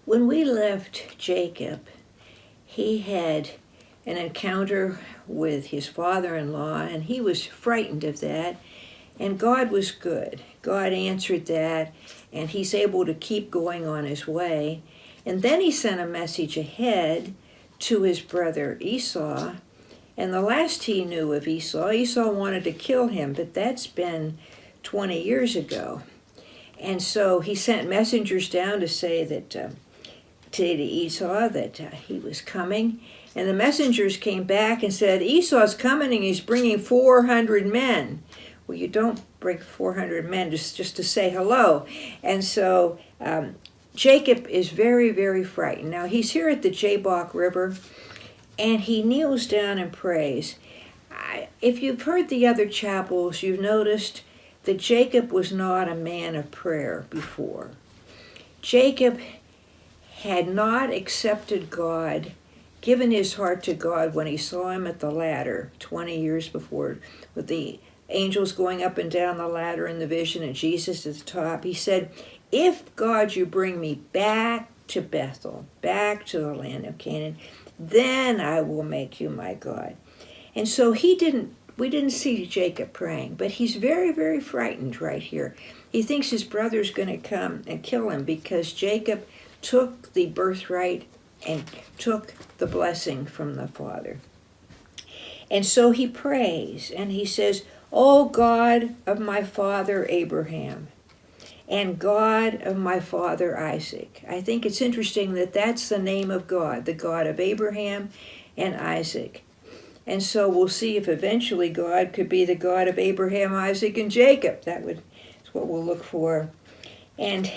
When we left Jacob, he had an encounter with his father-in-law, and he was frightened of that. And God was good. God answered that, and he's able to keep going on his way. And then he sent a message ahead to his brother Esau. And the last he knew of Esau wanted to kill him, but that's been 20 years ago. And so he sent messengers down to say that to Esau that he was coming. And the messengers came back and said, Esau's coming and he's bringing 400 men. Well, you don't bring 400 men just to say hello. And so Jacob is very, very frightened. Now, he's here at the Jabbok River, and he kneels down and prays. If you've heard the other chapels, you've noticed that Jacob was not a man of prayer before. Jacob had not accepted God, given his heart to God when he saw him at the ladder 20 years before, with the angels going up and down the ladder in the vision and Jesus at the top. He said, if God, you bring me back to Bethel, back to the land of Canaan, then I will make you my God. And so we didn't see Jacob praying, but he's very, very frightened right here. He thinks his brother's going to come and kill him because Jacob took the birthright and took the blessing from the father. And so he prays and he says, O God of my father Abraham and God of my father Isaac. I think it's interesting that that's the name of God, the God of Abraham and Isaac. And so we'll see if eventually God could be the God of Abraham, Isaac, and Jacob. That's what we'll look for. And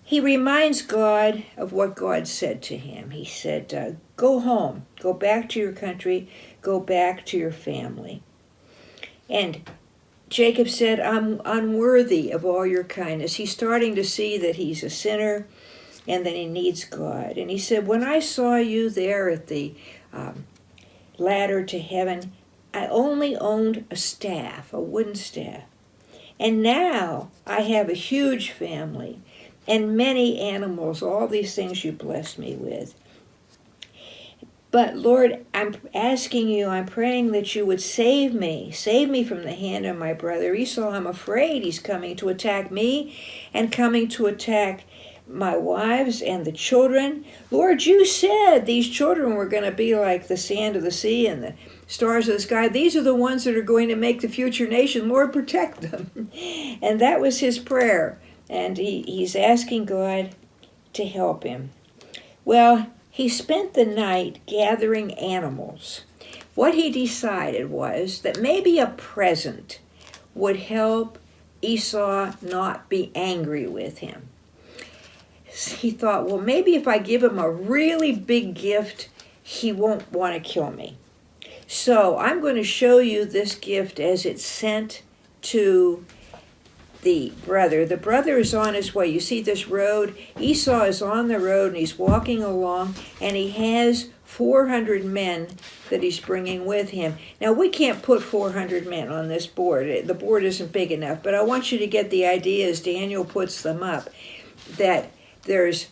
he reminds God of what God said to him. He said, go home, go back to your country, go back to your family. And Jacob said, I'm unworthy of all your kindness. He's starting to see that he's a sinner and that he needs God. And he said, when I saw you there at the ladder to heaven, I only owned a staff, a wooden staff. And now I have a huge family and many animals, all these things you blessed me with. But Lord, I'm asking you, I'm praying that you would save me from the hand of my brother Esau. I'm afraid he's coming to attack me and coming to attack my wives and the children. Lord, you said these children were going to be like the sand of the sea and the stars of the sky. These are the ones that are going to make the future nation. Lord, protect them. And that was his prayer. And he's asking God to help him. Well, he spent the night gathering animals. What he decided was that maybe a present would help Esau not be angry with him. He thought, well, maybe if I give him a really big gift, he won't want to kill me. So I'm going to show you this gift as it's sent to the brother. The brother is on his way. You see this road? Esau is on the road and he's walking along and he has 400 men that he's bringing with him. Now, we can't put 400 men on this board. The board isn't big enough, but I want you to get the idea as Daniel puts them up that there's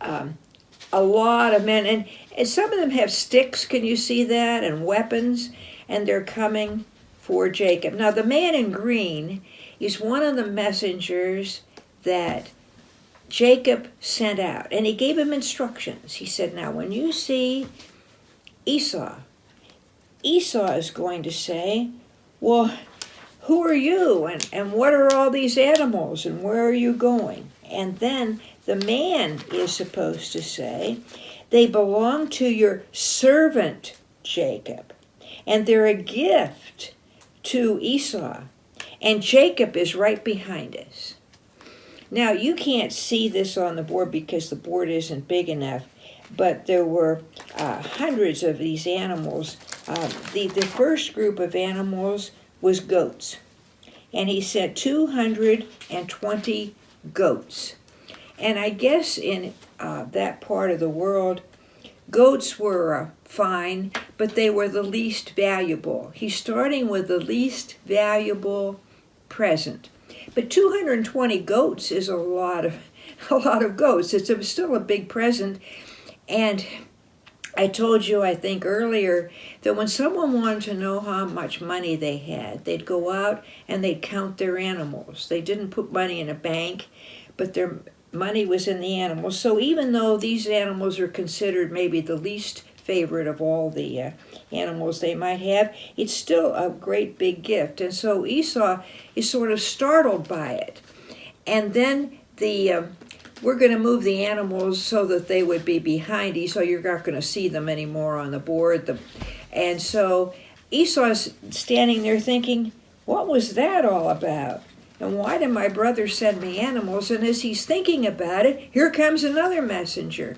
a lot of men, and some of them have sticks, can you see that, and weapons, and they're coming for Jacob. Now, the man in green is one of the messengers that Jacob sent out, and he gave him instructions. He said, now, when you see Esau is going to say, well, who are you, and what are all these animals, and where are you going? And then the man is supposed to say, they belong to your servant Jacob, and they're a gift to Esau, and Jacob is right behind us. Now, you can't see this on the board because the board isn't big enough, but there were hundreds of these animals. The first group of animals was goats, and he said 220 goats. And I guess in that part of the world, goats were fine, but they were the least valuable. He's starting with the least valuable present. But 220 goats is a lot of a lot of goats. Still a big present. And I told you, I think earlier, that when someone wanted to know how much money they had, they'd go out and they'd count their animals. They didn't put money in a bank, but their money was in the animals. So even though these animals are considered maybe the least favorite of all the animals they might have, it's still a great big gift. And so Esau is sort of startled by it. And then we're going to move the animals so that they would be behind Esau. You're not going to see them anymore on the board. And so Esau's standing there thinking, what was that all about? And why did my brother send me animals? And as he's thinking about it, here comes another messenger.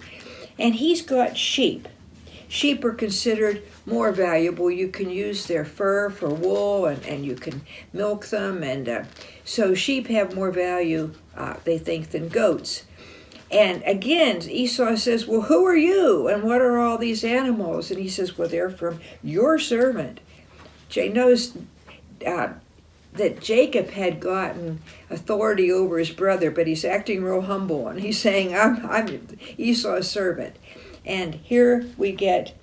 And he's got sheep. Sheep are considered more valuable. You can use their fur for wool, and you can milk them. And so sheep have more value, they think, than goats. And again, Esau says, well, who are you? And what are all these animals? And he says, well, they're from your servant. Notice that Jacob had gotten authority over his brother, but he's acting real humble. And he's saying, I'm Esau's servant. And here we get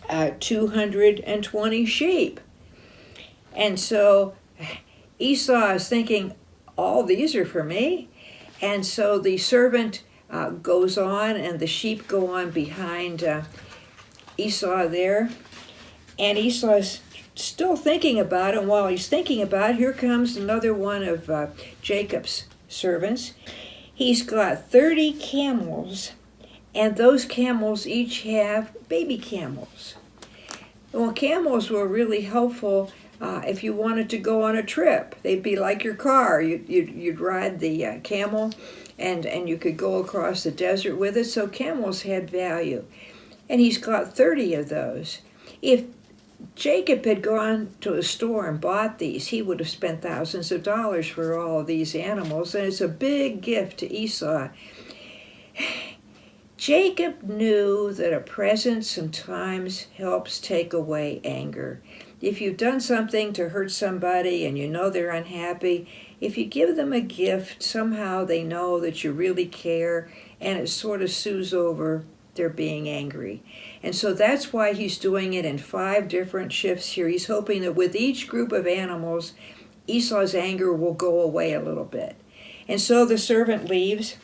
220 sheep. And so Esau is thinking, all these are for me? And so the servant goes on, and the sheep go on behind Esau there. And Esau's still thinking about it. And while he's thinking about it, here comes another one of Jacob's servants. He's got 30 camels, and those camels each have baby camels. Well, camels were really helpful if you wanted to go on a trip. They'd be like your car. You'd ride the camel, and you could go across the desert with it. So camels had value. And he's got 30 of those. If Jacob had gone to a store and bought these, he would have spent thousands of dollars for all of these animals. And it's a big gift to Esau. Jacob knew that a present sometimes helps take away anger. If you've done something to hurt somebody and you know they're unhappy, if you give them a gift, somehow they know that you really care, and it sort of soothes over their being angry. And so that's why he's doing it in 5 different shifts here. He's hoping that with each group of animals, Esau's anger will go away a little bit. And so the servant leaves,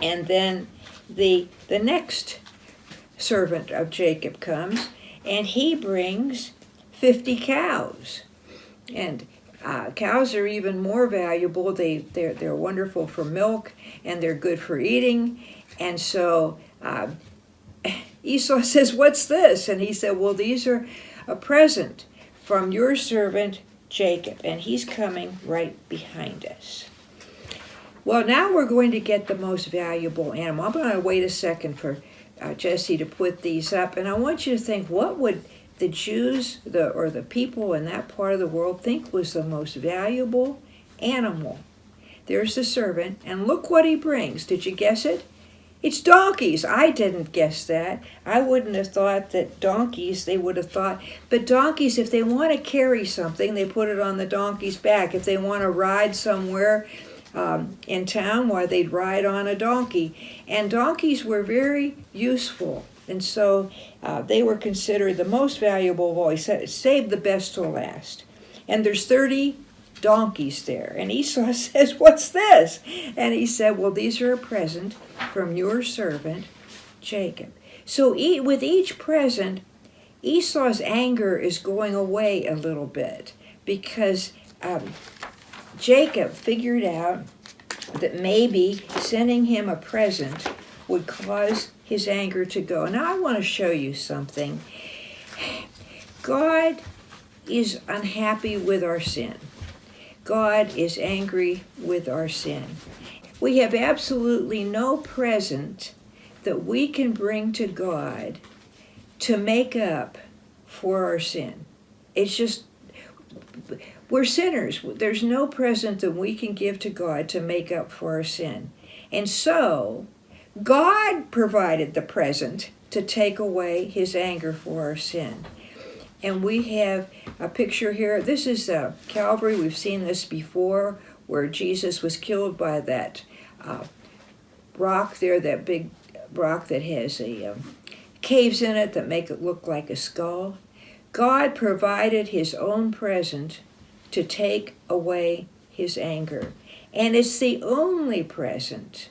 and then the next servant of Jacob comes, and he brings 50 cows. And cows are even more valuable. They're wonderful for milk, and they're good for eating. And so Esau says, what's this? And he said, well, these are a present from your servant Jacob. And he's coming right behind us. Well, now we're going to get the most valuable animal. I'm going to wait a second for Jesse to put these up. And I want you to think, what would the Jews or the people in that part of the world think was the most valuable animal? There's the servant, and look what he brings. Did you guess it? It's donkeys. I didn't guess that. I wouldn't have thought that donkeys, they would have thought. But donkeys, if they want to carry something, they put it on the donkey's back. If they want to ride somewhere in town, why, they'd ride on a donkey. And donkeys were very useful. And so they were considered the most valuable of all. He said, save the best till last. And there's 30 donkeys there. And Esau says, what's this? And he said, well, these are a present from your servant, Jacob. So with each present, Esau's anger is going away a little bit, because Jacob figured out that maybe sending him a present would cause his anger to go. Now I want to show you something. God is unhappy with our sin. God is angry with our sin. We have absolutely no present that we can bring to God to make up for our sin. It's just, we're sinners. There's no present that we can give to God to make up for our sin. And so, God provided the present to take away his anger for our sin. And we have a picture here. This is Calvary. We've seen this before, where Jesus was killed by that rock there, that big rock that has a caves in it that make it look like a skull. God provided his own present to take away his anger. And it's the only present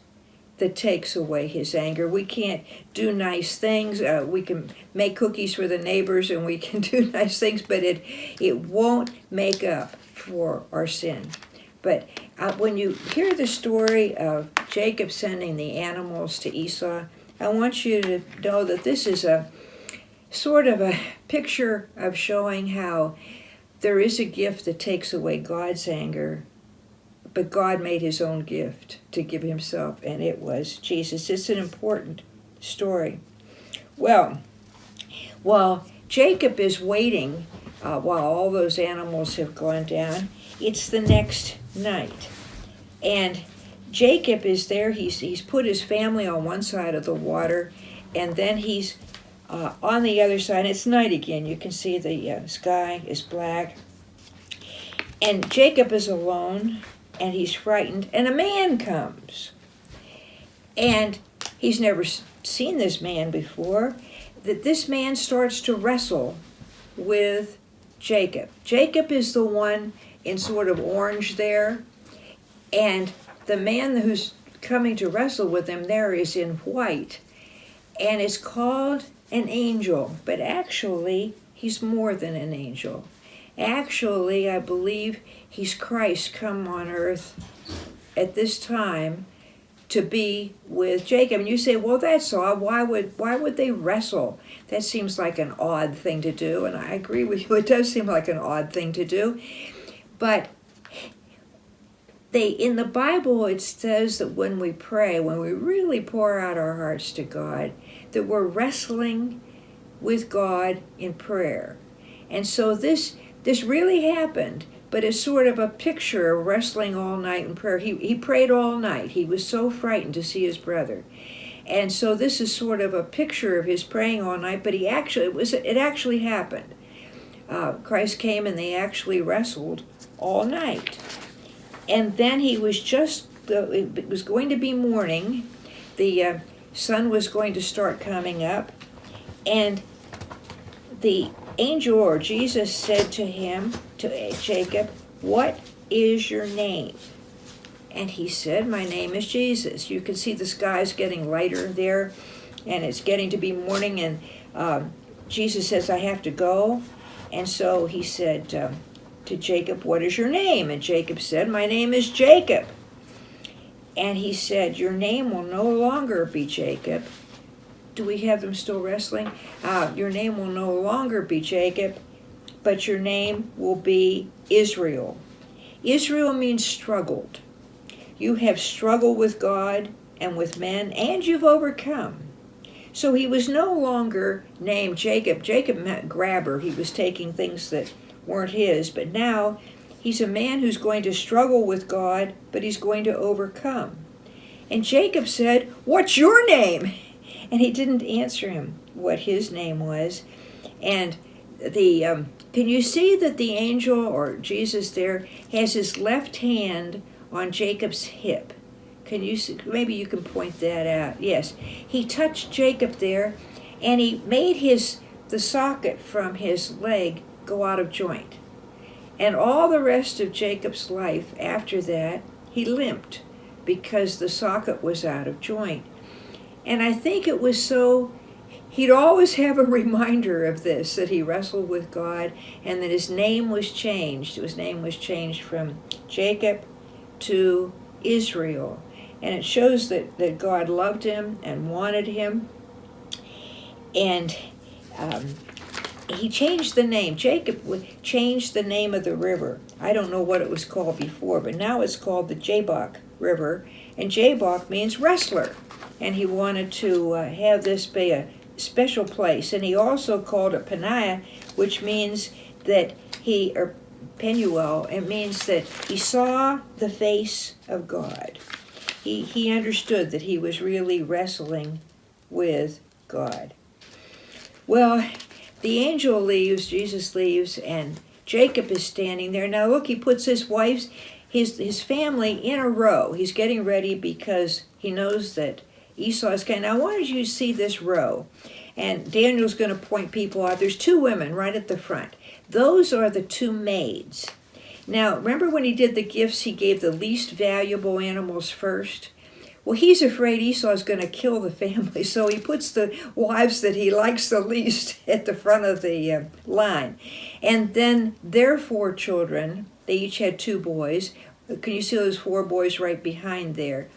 that takes away his anger. We can't do nice things. We can make cookies for the neighbors and we can do nice things, but it won't make up for our sin. But when you hear the story of Jacob sending the animals to Esau, I want you to know that this is a sort of a picture of showing how there is a gift that takes away God's anger, but God made his own gift to give himself, and it was Jesus. It's an important story. Well, while Jacob is waiting, while all those animals have gone down, it's the next night. And Jacob is there. He's put his family on one side of the water, and then he's on the other side. It's night again. You can see the sky is black. And Jacob is alone, and he's frightened, and a man comes. And he's never seen this man before. That this man starts to wrestle with Jacob. Jacob is the one in sort of orange there, and the man who's coming to wrestle with him there is in white, and it's called an angel, but actually he's more than an angel. Actually, I believe he's Christ come on earth at this time to be with Jacob. And you say, well, that's odd. Why would they wrestle? That seems like an odd thing to do, and I agree with you. It does seem like an odd thing to do. But in the Bible, it says that when we pray, when we really pour out our hearts to God, that we're wrestling with God in prayer. And so this really happened, but it's sort of a picture of wrestling all night in prayer. He prayed all night. He was so frightened to see his brother. And so this is sort of a picture of his praying all night, but it actually happened. Christ came and they actually wrestled all night. And then it was going to be morning. The sun was going to start coming up. And the angel, or Jesus, said to him, to Jacob, "What is your name?" And he said, "My name is Jesus." You can see the sky's getting lighter there, and it's getting to be morning. And Jesus says, "I have to go." And so he said to Jacob, "What is your name?" And Jacob said, "My name is Jacob." And he said, "Your name will no longer be Jacob." Do we have them still wrestling? Your name will no longer be Jacob, but your name will be Israel. Israel means struggled. You have struggled with God and with men, and you've overcome. So he was no longer named Jacob. Jacob meant grabber. He was taking things that weren't his, but now he's a man who's going to struggle with God, but he's going to overcome. And Jacob said, "What's your name?" And he didn't answer him what his name was. And can you see that the angel, or Jesus there, has his left hand on Jacob's hip? Can you see? Maybe you can point that out. Yes, he touched Jacob there, and he made the socket from his leg go out of joint. And all the rest of Jacob's life after that, he limped because the socket was out of joint. And I think it was so, he'd always have a reminder of this, that he wrestled with God, and that his name was changed. His name was changed from Jacob to Israel. And it shows that God loved him and wanted him. And he changed the name. Jacob changed the name of the river. I don't know what it was called before, but now it's called the Jabbok River. And Jabbok means wrestler. And he wanted to have this be a special place. And he also called it Peniel, which means that or Penuel, it means that he saw the face of God. He understood that he was really wrestling with God. Well, the angel leaves, Jesus leaves, and Jacob is standing there. Now look, he puts his family in a row. He's getting ready because He knows that Esau is coming. Now, I wanted you to see this row. And Daniel's going to point people out. There's two women right at the front. Those are the two maids. Now, remember when he did the gifts, he gave the least valuable animals first? Well, he's afraid Esau's going to kill the family, so he puts the wives that he likes the least at the front of the line. And then their 4 children, they each had 2 boys. Can you see those 4 boys right behind there?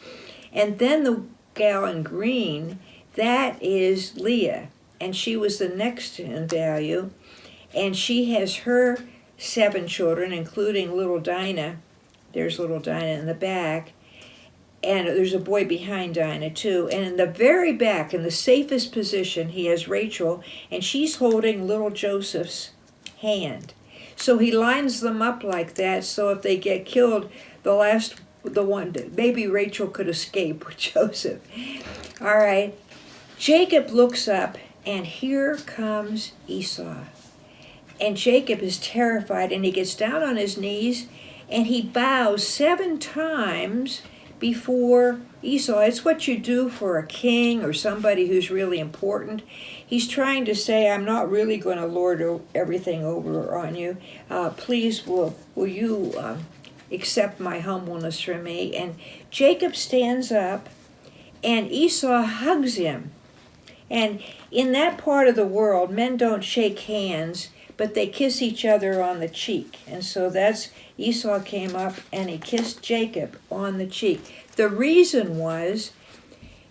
And then the gal in green, that is Leah, and she was the next in value, and she has her 7 children, including little Dinah. There's little Dinah in the back, and there's a boy behind Dinah too. And in the very back, in the safest position, he has Rachel, and she's holding little Joseph's hand. So he lines them up like that, so if they get killed, the one, maybe Rachel could escape with Joseph. All right. Jacob looks up, and here comes Esau. And Jacob is terrified, and he gets down on his knees, and he bows 7 times before Esau. It's what you do for a king or somebody who's really important. He's trying to say, I'm not really going to lord everything over on you. Please, will you accept my humbleness from me? And Jacob stands up, and Esau hugs him. And in that part of the world, men don't shake hands, but they kiss each other on the cheek. And so that's, Esau came up and he kissed Jacob on the cheek. The reason was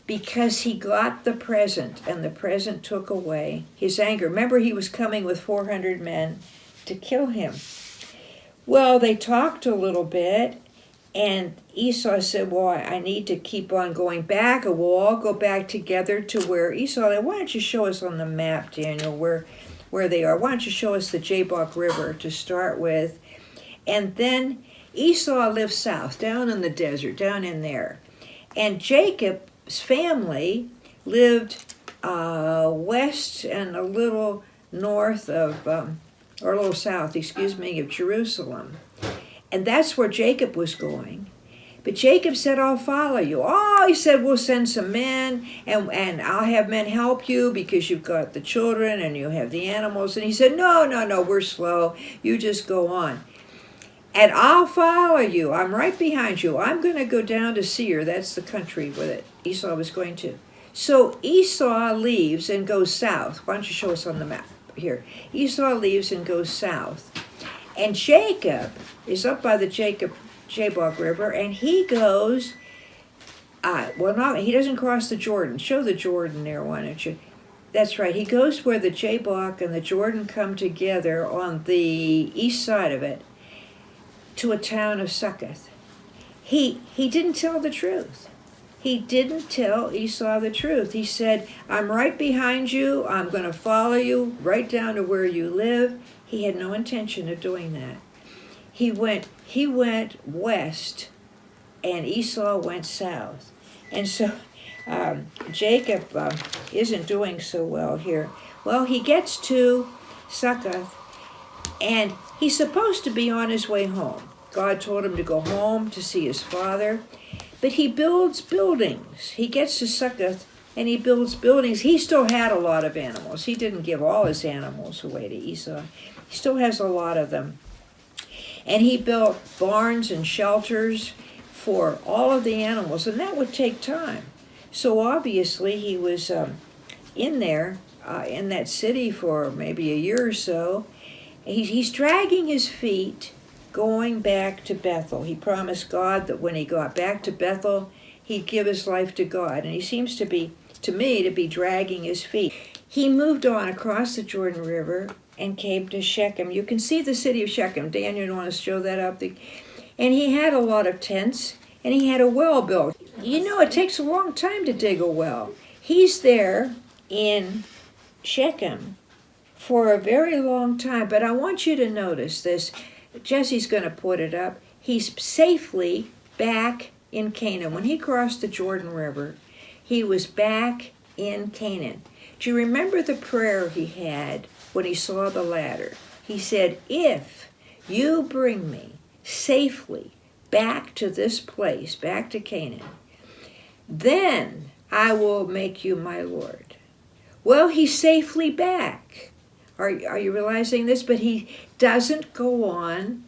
because he got the present, and the present took away his anger. Remember, he was coming with 400 men to kill him. Well, they talked a little bit, and Esau said, well, I need to keep on going back, and we'll all go back together to where Esau, why don't you show us on the map, Daniel, where they are. Why don't you show us the Jabbok River to start with? And then Esau lived south, down in the desert, down in there. And Jacob's family lived west and a little north of, or a little south, of Jerusalem. And that's where Jacob was going. But Jacob said, I'll follow you. Oh, he said, we'll send some men, and I'll have men help you because you've got the children and you have the animals. And he said, no, we're slow. You just go on. And I'll follow you. I'm right behind you. I'm going to go down to Seir. That's the country where Esau was going to. So Esau leaves and goes south. Why don't you show us on the map here? Esau leaves and goes south. And Jacob is up by the Jabbok River, and he goes, he doesn't cross the Jordan. Show the Jordan there, why don't you? That's right. He goes where the Jabbok and the Jordan come together on the east side of it to a town of Succoth. He didn't tell the truth. He didn't tell Esau the truth. He said, I'm right behind you. I'm going to follow you right down to where you live. He had no intention of doing that. He went west, and Esau went south. And so Jacob isn't doing so well here. Well, he gets to Succoth, and he's supposed to be on his way home. God told him to go home to see his father. But he builds buildings. He gets to Succoth, and he builds buildings. He still had a lot of animals. He didn't give all his animals away to Esau. He still has a lot of them. And he built barns and shelters for all of the animals, and that would take time. So obviously he was in there, in that city for maybe a year or so. He's dragging his feet going back to Bethel. He promised God that when he got back to Bethel, he'd give his life to God. And he seems to be dragging his feet. He moved on across the Jordan River and came to Shechem. You can see the city of Shechem. Dan, you want to show that up? And he had a lot of tents, and he had a well built. You know, it takes a long time to dig a well. He's there in Shechem for a very long time, but I want you to notice this. Jesse's going to put it up. He's safely back in Canaan. When he crossed the Jordan River, he was back in Canaan. Do you remember the prayer he had when he saw the ladder? He said, if you bring me safely back to this place, back to Canaan, then I will make you my Lord. Well, he's safely back. Are you realizing this? But he doesn't go on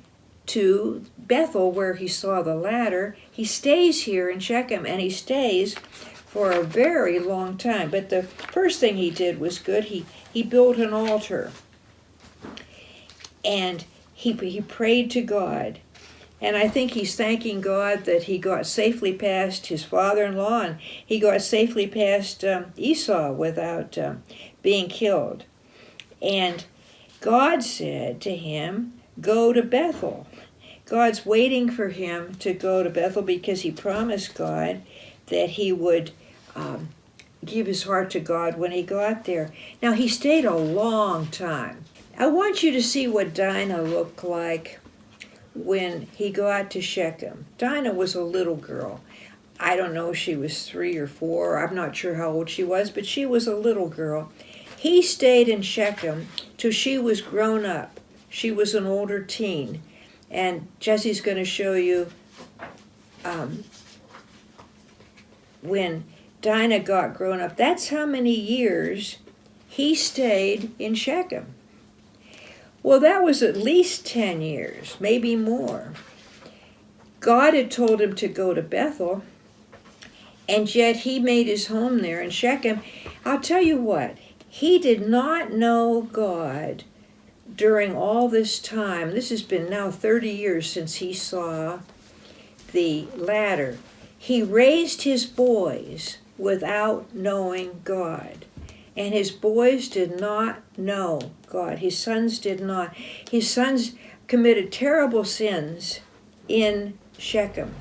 to Bethel where he saw the ladder. He stays here in Shechem, and he stays for a very long time. But the first thing he did was good. He built an altar, and he prayed to God. And I think he's thanking God that he got safely past his father-in-law, and he got safely past Esau without being killed. And God said to him, go to Bethel. God's waiting for him to go to Bethel because he promised God that he would give his heart to God when he got there. Now, he stayed a long time. I want you to see what Dinah looked like when he got to Shechem. Dinah was a little girl. I don't know if she was 3 or 4. I'm not sure how old she was, but she was a little girl. He stayed in Shechem till she was grown up. She was an older teen. And Jesse's going to show you when Dinah got grown up. That's how many years he stayed in Shechem. Well, that was at least 10 years, maybe more. God had told him to go to Bethel, and yet he made his home there in Shechem. I'll tell you what, he did not know God during all this time. This has been now 30 years since he saw the ladder. He raised his boys without knowing God. And his boys did not know God. His sons did not. His sons committed terrible sins in Shechem.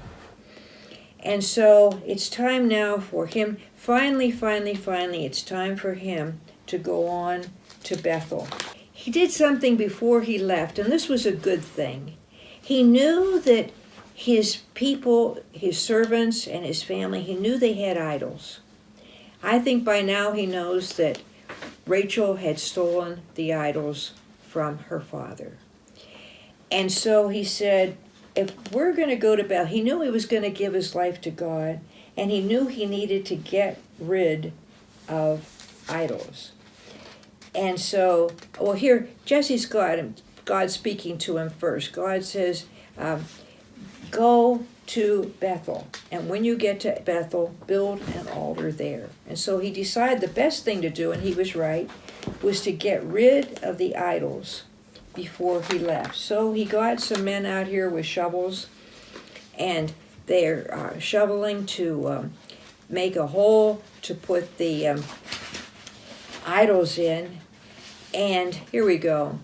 And so it's time now for him, finally, it's time for him to go on to Bethel. He did something before he left, and this was a good thing. He knew that his people, his servants, and his family, he knew they had idols. I think by now he knows that Rachel had stolen the idols from her father. And so he said, if we're going to go to Bethel, he knew he was going to give his life to God, and he knew he needed to get rid of idols. And so, well, here, Jesse's God speaking to him first. God says, go to Bethel, and when you get to Bethel, build an altar there. And so he decided the best thing to do, and he was right, was to get rid of the idols before he left. So he got some men out here with shovels, and they're shoveling to make a hole to put the idols in. And here we go.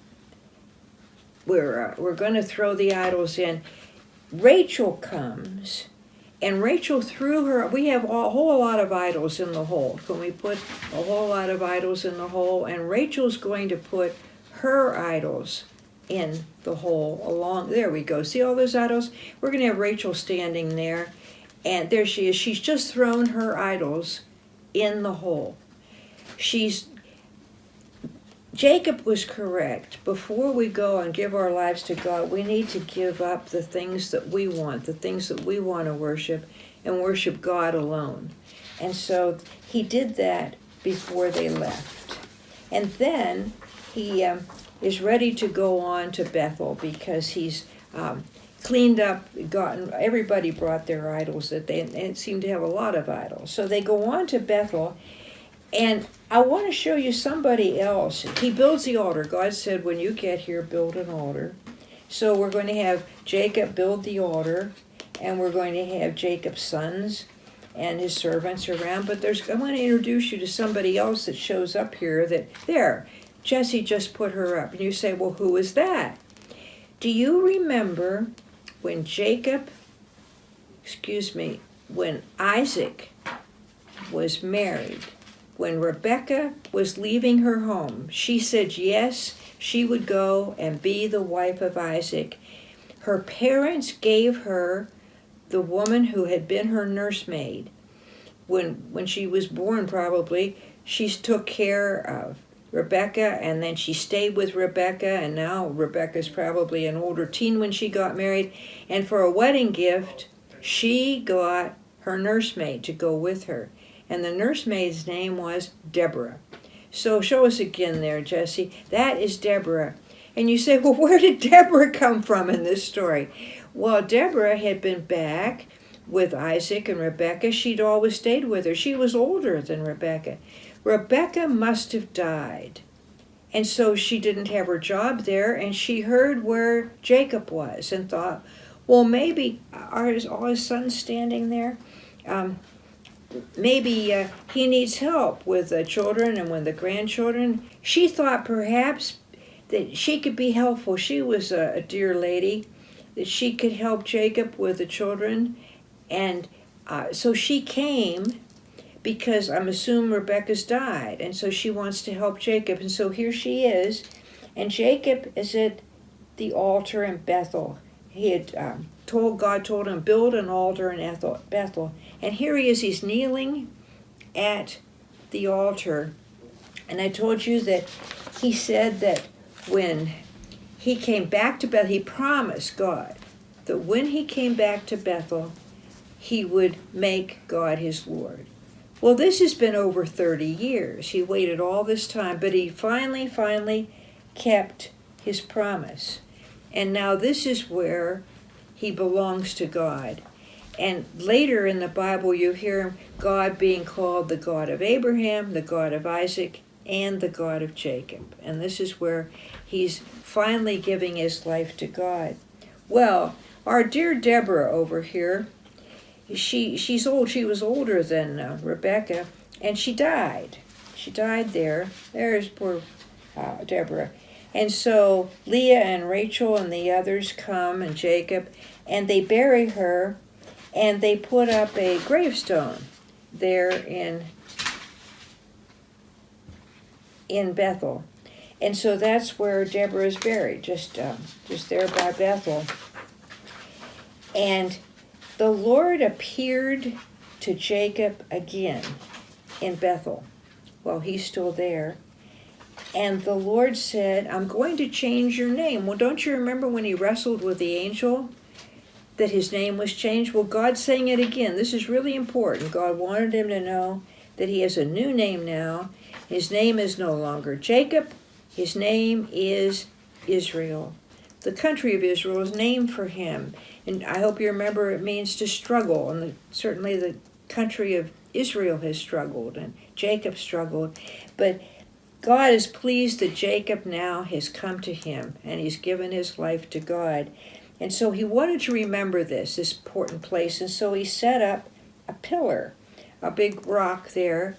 We're going to throw the idols in. Rachel comes, and Rachel threw her. We have a whole lot of idols in the hole. Can we put a whole lot of idols in the hole? And Rachel's going to put her idols in the hole along. There we go. See all those idols? We're going to have Rachel standing there, and there she is. She's just thrown her idols in the hole. Jacob was correct. Before we go and give our lives to God, we need to give up the things that we want, the things that we want to worship, and worship God alone. And so he did that before they left. And then he is ready to go on to Bethel because he's cleaned up, everybody brought their idols, they seem to have a lot of idols. So they go on to Bethel. And I want to show you somebody else. He builds the altar. God said, when you get here, build an altar. So we're going to have Jacob build the altar, and we're going to have Jacob's sons and his servants around. But I want to introduce you to somebody else that shows up here there, Jesse just put her up. And you say, well, who is that? Do you remember when when Isaac was married? When Rebekah was leaving her home, she said yes, she would go and be the wife of Isaac. Her parents gave her the woman who had been her nursemaid. When she was born, probably, she took care of Rebekah, and then she stayed with Rebekah, and now Rebekah's probably an older teen when she got married. And for a wedding gift, she got her nursemaid to go with her. And the nursemaid's name was Deborah. So show us again there, Jesse. That is Deborah. And you say, well, where did Deborah come from in this story? Well, Deborah had been back with Isaac and Rebekah. She'd always stayed with her. She was older than Rebekah. Rebekah must have died. And so she didn't have her job there, and she heard where Jacob was and thought, well, maybe are all his sons standing there? Maybe he needs help with the children and with the grandchildren. She thought perhaps that she could be helpful. She was a dear lady, that she could help Jacob with the children. And so she came because I'm assuming Rebekah's died. And so she wants to help Jacob. And so here she is. And Jacob is at the altar in Bethel. He had God told him, build an altar in Bethel. And here he is, he's kneeling at the altar. And I told you that he said that when he came back to Bethel, he promised God that when he came back to Bethel, he would make God his Lord. Well, this has been over 30 years. He waited all this time, but he finally kept his promise. And now this is where he belongs to God. And later in the Bible, you hear God being called the God of Abraham, the God of Isaac, and the God of Jacob. And this is where he's finally giving his life to God. Well, our dear Deborah over here, she's old. She was older than Rebekah, and she died. She died there. There's poor Deborah. And so Leah and Rachel and the others come, and Jacob, and they bury her, and they put up a gravestone there in Bethel. And so that's where Deborah is buried, just there by Bethel. And the Lord appeared to Jacob again in Bethel while he's still there. And the Lord said, I'm going to change your name. Well, don't you remember when he wrestled with the angel that his name was changed? Well, God's saying it again. This is really important. God wanted him to know that he has a new name now. His name is no longer Jacob. His name is Israel. The country of Israel is named for him. And I hope you remember it means to struggle. And certainly the country of Israel has struggled, and Jacob struggled. But God is pleased that Jacob now has come to him, and he's given his life to God. And so he wanted to remember this important place. And so he set up a pillar, a big rock there,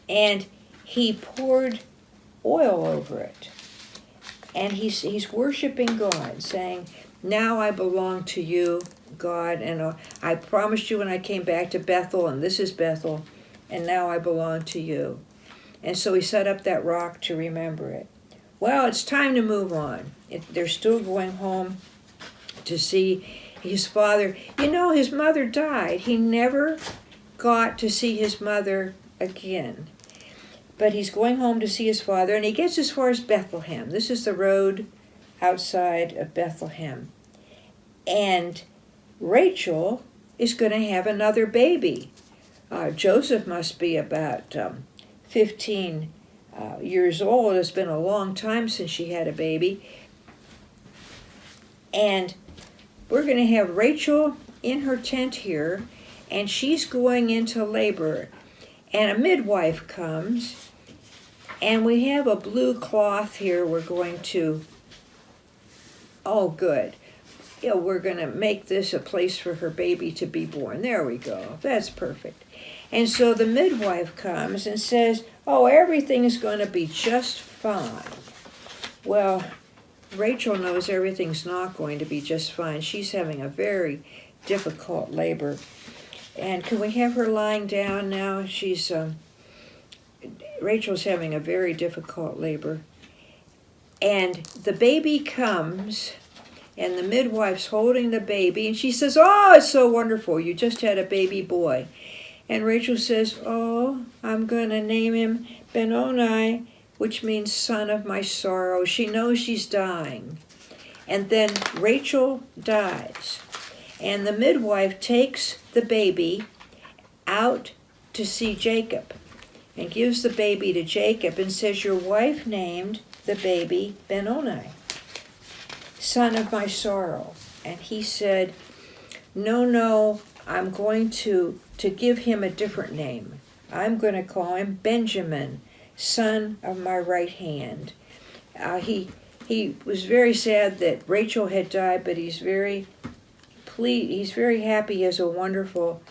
and he poured oil over it. And he's worshiping God, saying, now I belong to you, God, and I promised you when I came back to Bethel, and this is Bethel, and now I belong to you. And so he set up that rock to remember it. Well, it's time to move on. They're still going home to see his father. You know, his mother died. He never got to see his mother again. But he's going home to see his father, and he gets as far as Bethlehem. This is the road outside of Bethlehem. And Rachel is going to have another baby. Joseph must be about 15 years old. It's been a long time since she had a baby. And we're going to have Rachel in her tent here, and she's going into labor. And a midwife comes, and we have a blue cloth here we're going to, oh good, we're going to make this a place for her baby to be born. There we go. That's perfect. And so the midwife comes and says, oh, everything is going to be just fine. Well, Rachel knows everything's not going to be just fine. She's having a very difficult labor. And can we have her lying down now? Rachel's having a very difficult labor. And the baby comes, and the midwife's holding the baby, and she says, oh, it's so wonderful. You just had a baby boy. And Rachel says, oh, I'm going to name him Benoni, which means son of my sorrow. She knows she's dying. And then Rachel dies. And the midwife takes the baby, out to see Jacob and gives the baby to Jacob and says, your wife named the baby Benoni, son of my sorrow. And he said, no, I'm going to give him a different name. I'm going to call him Benjamin, son of my right hand. He was very sad that Rachel had died, but he's very happy he has a wonderful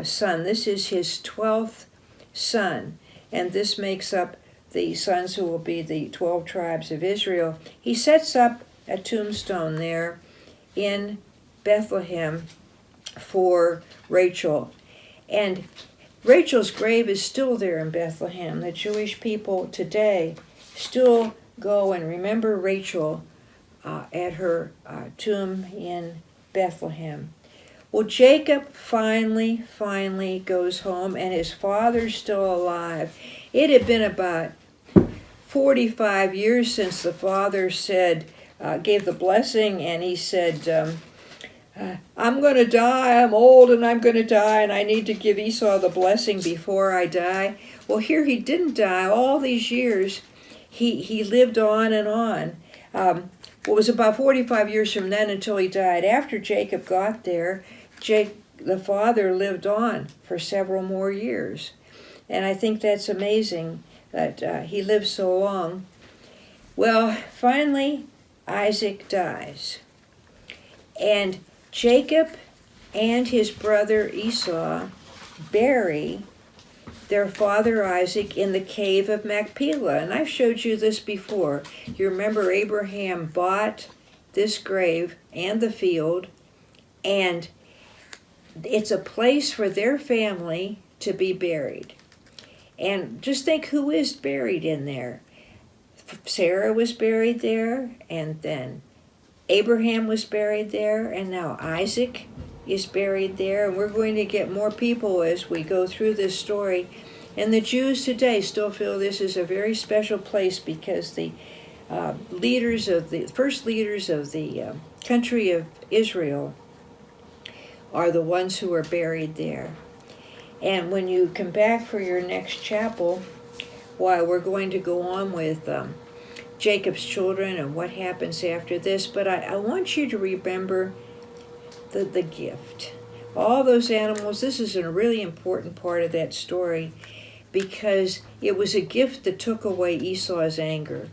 son. This is his 12th son, and this makes up the sons who will be the 12 tribes of Israel. He sets up a tombstone there in Bethlehem for Rachel. And Rachel's grave is still there in Bethlehem. The Jewish people today still go and remember Rachel at her tomb in Bethlehem. Well, Jacob finally goes home, and his father's still alive. It had been about 45 years since the father gave the blessing, and he said, I'm going to die, I'm old and I'm going to die, and I need to give Esau the blessing before I die. Well, here he didn't die. All these years, he lived on and on. It was about 45 years from then until he died. After Jacob got there, the father lived on for several more years. And I think that's amazing that he lived so long. Well, finally, Isaac dies. And Jacob and his brother Esau bury their father Isaac in the cave of Machpelah. And I've showed you this before. You remember Abraham bought this grave and the field, and it's a place for their family to be buried. And just think who is buried in there. Sarah was buried there, and then Abraham was buried there, and now Isaac is buried there, and we're going to get more people as we go through this story. And the Jews today still feel this is a very special place because the first leaders of the country of Israel are the ones who are buried there. And when you come back for your next chapel, we're going to go on with Jacob's children and what happens after this, but I want you to remember the gift. All those animals, this is a really important part of that story because it was a gift that took away Esau's anger.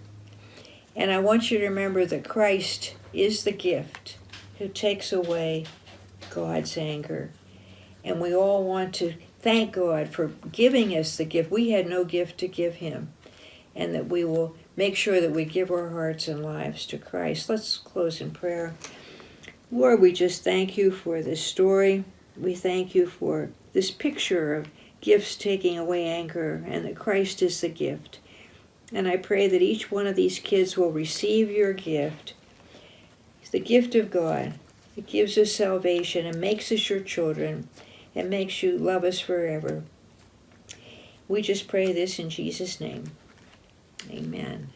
And I want you to remember that Christ is the gift who takes away God's anger. And we all want to thank God for giving us the gift. We had no gift to give him. And that we will make sure that we give our hearts and lives to Christ. Let's close in prayer. Lord, we just thank you for this story. We thank you for this picture of gifts taking away anger, and that Christ is the gift. And I pray that each one of these kids will receive your gift. It's the gift of God. It gives us salvation and makes us your children and makes you love us forever. We just pray this in Jesus' name. Amen.